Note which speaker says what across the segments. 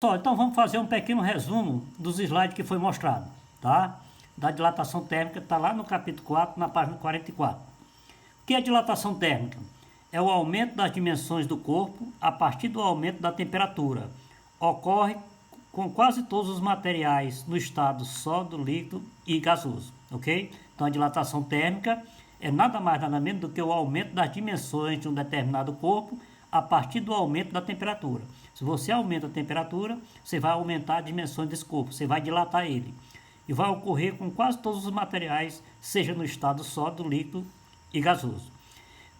Speaker 1: Só, então vamos fazer um pequeno resumo dos slides que foi mostrado, tá? Da dilatação térmica, está lá no capítulo 4, na página 44. O que é dilatação térmica? É o aumento das dimensões do corpo a partir do aumento da temperatura. Ocorre com quase todos os materiais no estado sólido, líquido e gasoso, ok? Então a dilatação térmica é nada mais nada menos do que o aumento das dimensões de um determinado corpo a partir do aumento da temperatura. Se você aumenta a temperatura, você vai aumentar as dimensões desse corpo, você vai dilatar ele. E vai ocorrer com quase todos os materiais, seja no estado sólido, líquido e gasoso.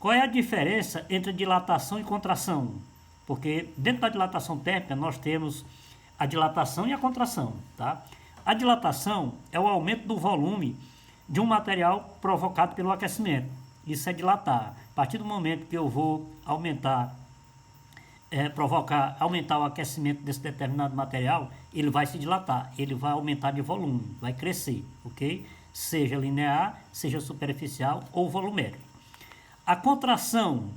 Speaker 1: Qual é a diferença entre dilatação e contração? Porque dentro da dilatação térmica nós temos a dilatação e a contração, tá? A dilatação é o aumento do volume de um material provocado pelo aquecimento. Isso é dilatar. A partir do momento que eu vou aumentar aumentar o aquecimento desse determinado material, ele vai se dilatar, ele vai aumentar de volume, vai crescer, ok? Seja linear, seja superficial ou volumérico. A contração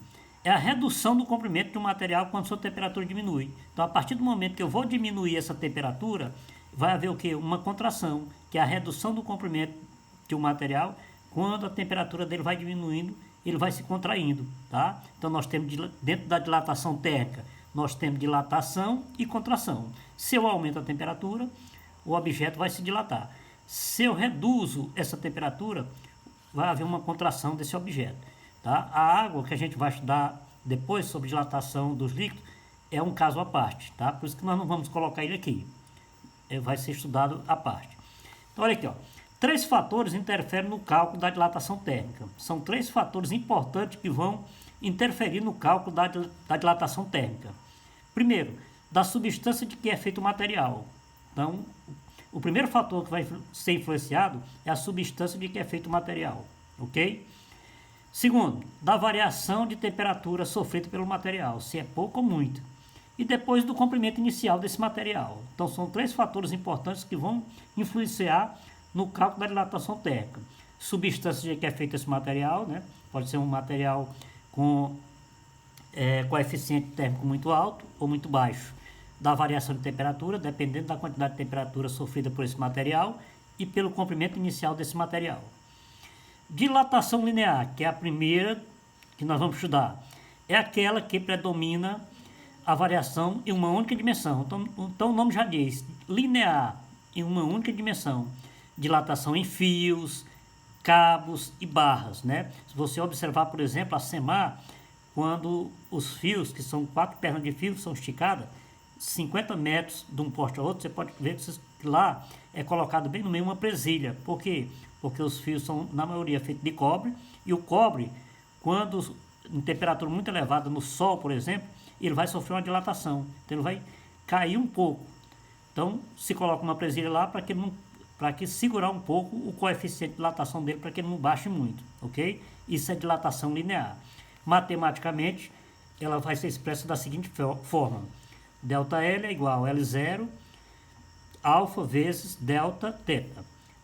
Speaker 1: é a redução do comprimento de um material quando sua temperatura diminui. Então, a partir do momento que eu vou diminuir essa temperatura, vai haver o quê? Uma contração, que é a redução do comprimento de um material quando a temperatura dele vai diminuindo, ele vai se contraindo, tá? Então nós temos dentro da dilatação térmica, nós temos dilatação e contração. Se eu aumento a temperatura, o objeto vai se dilatar. Se eu reduzo essa temperatura, vai haver uma contração desse objeto, tá? A água que a gente vai estudar depois sobre dilatação dos líquidos é um caso à parte, tá? Por isso que nós não vamos colocar ele aqui. Vai ser estudado à parte. Então olha aqui, ó. 3 fatores interferem no cálculo da dilatação térmica. São 3 fatores importantes que vão interferir no cálculo da dilatação térmica. Primeiro, da substância de que é feito o material. Então, o primeiro fator que vai ser influenciado é a substância de que é feito o material, ok? Segundo, da variação de temperatura sofrida pelo material, se é pouco ou muito. E depois do comprimento inicial desse material. Então, são 3 fatores importantes que vão influenciar no cálculo da dilatação térmica. Substância de que é feito esse material, né? Pode ser um material com coeficiente térmico muito alto ou muito baixo. Da variação de temperatura, dependendo da quantidade de temperatura sofrida por esse material e pelo comprimento inicial desse material. Dilatação linear, que é a primeira que nós vamos estudar, é aquela que predomina a variação em uma única dimensão. Então o nome já diz, linear em uma única dimensão. Dilatação em fios, cabos e barras, né? Se você observar, por exemplo, a SEMAR, quando os fios, que são 4 pernas de fio, são esticadas, 50 metros de um poste ao outro, você pode ver que lá é colocado bem no meio uma presilha. Por quê? Porque os fios são, na maioria, feitos de cobre, e o cobre, quando em temperatura muito elevada, no sol, por exemplo, ele vai sofrer uma dilatação, então ele vai cair um pouco. Então, se coloca uma presilha lá para que segurar um pouco o coeficiente de dilatação dele, para que ele não baixe muito, ok? Isso é dilatação linear. Matematicamente, ela vai ser expressa da seguinte forma: ΔL é igual a L0 alfa vezes delta θ,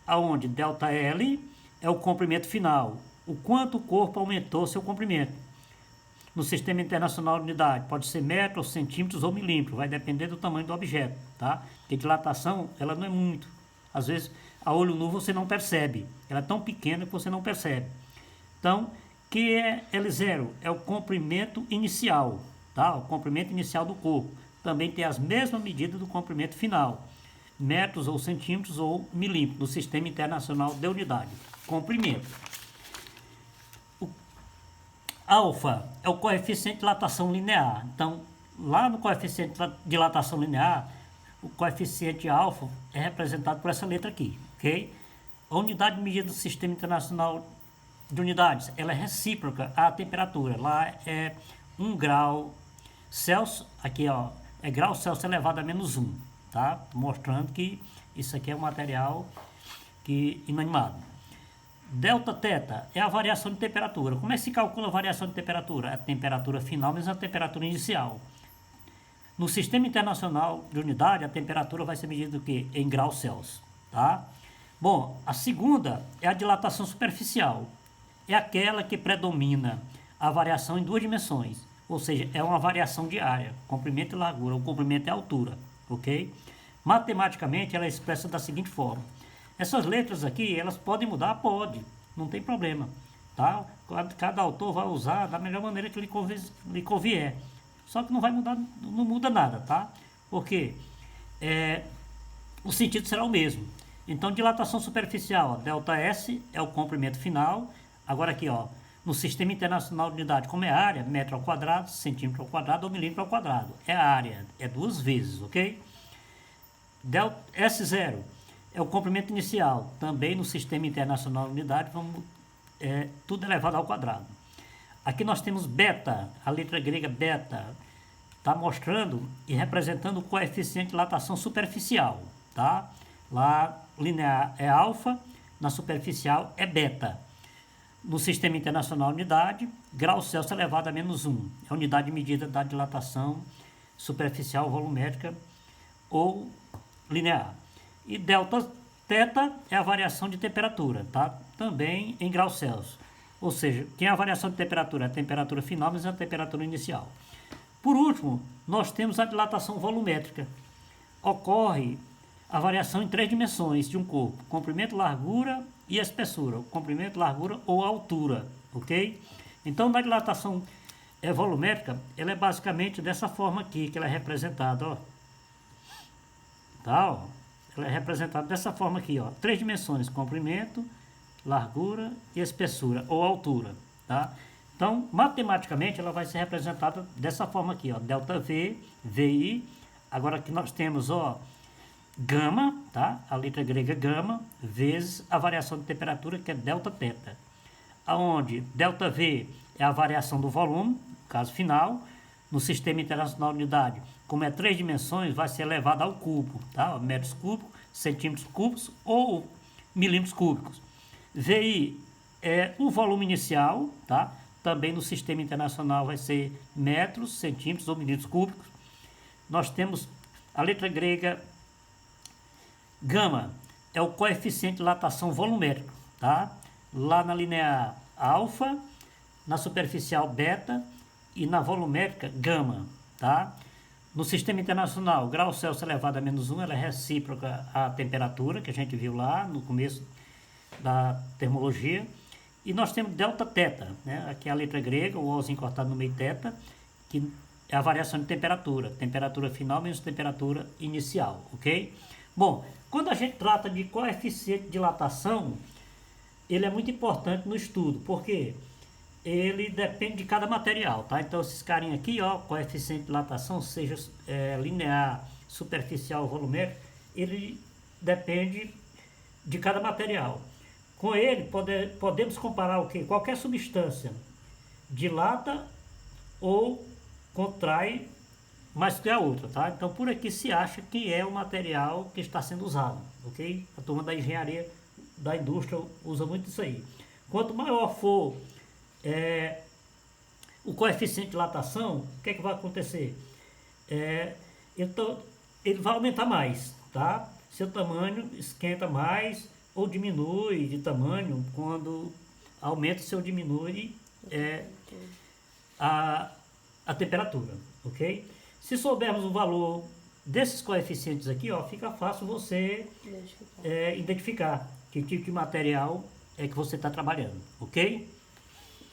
Speaker 1: aonde ΔL é o comprimento final, o quanto o corpo aumentou seu comprimento. No Sistema Internacional de Unidade, pode ser metros, centímetros ou milímetros, vai depender do tamanho do objeto, tá? Porque dilatação, ela não é muito. Às vezes, a olho nu você não percebe. Ela é tão pequena que você não percebe. Então, que é L0? É o comprimento inicial, tá? O comprimento inicial do corpo. Também tem as mesmas medidas do comprimento final. Metros ou centímetros ou milímetros, no Sistema Internacional de Unidade. Comprimento. Alfa é o coeficiente de dilatação linear. Então, lá no coeficiente de dilatação linear, o coeficiente alfa é representado por essa letra aqui, ok? A unidade de medida do Sistema Internacional de Unidades, ela é recíproca à temperatura. Lá é 1 grau Celsius, aqui ó, é grau Celsius elevado a -1, tá? Mostrando que isso aqui é um material inanimado. Δθ é a variação de temperatura. Como é que se calcula a variação de temperatura? A temperatura final menos a temperatura inicial. No Sistema Internacional de Unidade, a temperatura vai ser medida do quê? Em graus Celsius, tá? Bom, a segunda é a dilatação superficial. É aquela que predomina a variação em 2 dimensões, ou seja, é uma variação de área, comprimento e largura, o comprimento é altura, ok? Matematicamente, ela é expressa da seguinte forma. Essas letras aqui, elas podem mudar? Pode, não tem problema, tá? Cada autor vai usar da melhor maneira que lhe convier. Só que não vai mudar, não muda nada, tá? Porque o sentido será o mesmo. Então, dilatação superficial, ó, ΔS é o comprimento final. Agora aqui, ó, no Sistema Internacional de Unidade, como é a área, metro ao quadrado, centímetro ao quadrado ou milímetro ao quadrado. É a área, é 2 vezes, ok? S0 é o comprimento inicial, também no Sistema Internacional de Unidade, tudo elevado ao quadrado. Aqui nós temos beta, a letra grega beta, está mostrando e representando o coeficiente de dilatação superficial, tá? Lá linear é alfa, na superficial é beta. No Sistema Internacional de Unidade, grau Celsius elevado a -1. É a unidade de medida da dilatação superficial volumétrica ou linear. E delta θ é a variação de temperatura, tá? Também em graus Celsius. Ou seja, tem a variação de temperatura, a temperatura final, mas a temperatura inicial. Por último, nós temos a dilatação volumétrica. Ocorre a variação em 3 dimensões de um corpo: comprimento, largura e espessura. Comprimento, largura ou altura, ok? Então, na dilatação volumétrica, ela é basicamente dessa forma aqui, que ela é representada, ó. Tá, ó. Ela é representada dessa forma aqui, ó. 3 dimensões: comprimento, largura e espessura ou altura, tá? Então, matematicamente, ela vai ser representada dessa forma aqui, ó. ΔV, VI. Agora aqui nós temos, ó, gama, tá? A letra grega gama, vezes a variação de temperatura, que é Δθ. Aonde ΔV é a variação do volume, no caso final. No Sistema Internacional de Unidade, como é 3 dimensões, vai ser elevado ao cubo, tá? Metros cúbicos, centímetros cúbicos ou milímetros cúbicos. VI é o volume inicial, tá? Também no Sistema Internacional vai ser metros, centímetros ou milímetros cúbicos. Nós temos a letra grega gama, é o coeficiente de dilatação volumétrico, tá? Lá na linear alfa, na superficial beta e na volumétrica gama, tá? No Sistema Internacional, grau Celsius elevado a -1, ela é recíproca à temperatura, que a gente viu lá no começo da termologia. E nós temos Δθ, né? Aqui é a letra grega, o Ozinho cortado no meio θ, que é a variação de temperatura. Temperatura final menos temperatura inicial, ok? Bom, quando a gente trata de coeficiente de dilatação, ele é muito importante no estudo, porque ele depende de cada material, tá? Então, esses carinha aqui, ó, coeficiente de dilatação, seja linear, superficial, volumétrico, ele depende de cada material. Com ele, podemos comparar o quê? Qualquer substância dilata ou contrai mais que a outra, tá? Então, por aqui se acha que é o material que está sendo usado, ok? A turma da engenharia, da indústria, usa muito isso aí. Quanto maior for o coeficiente de dilatação, o que é que vai acontecer? Então, ele vai aumentar mais, tá? Seu tamanho esquenta mais ou diminui de tamanho quando aumenta ou diminui a temperatura, ok? Se soubermos o valor desses coeficientes aqui, ó, fica fácil você identificar que tipo de material é que você está trabalhando, ok?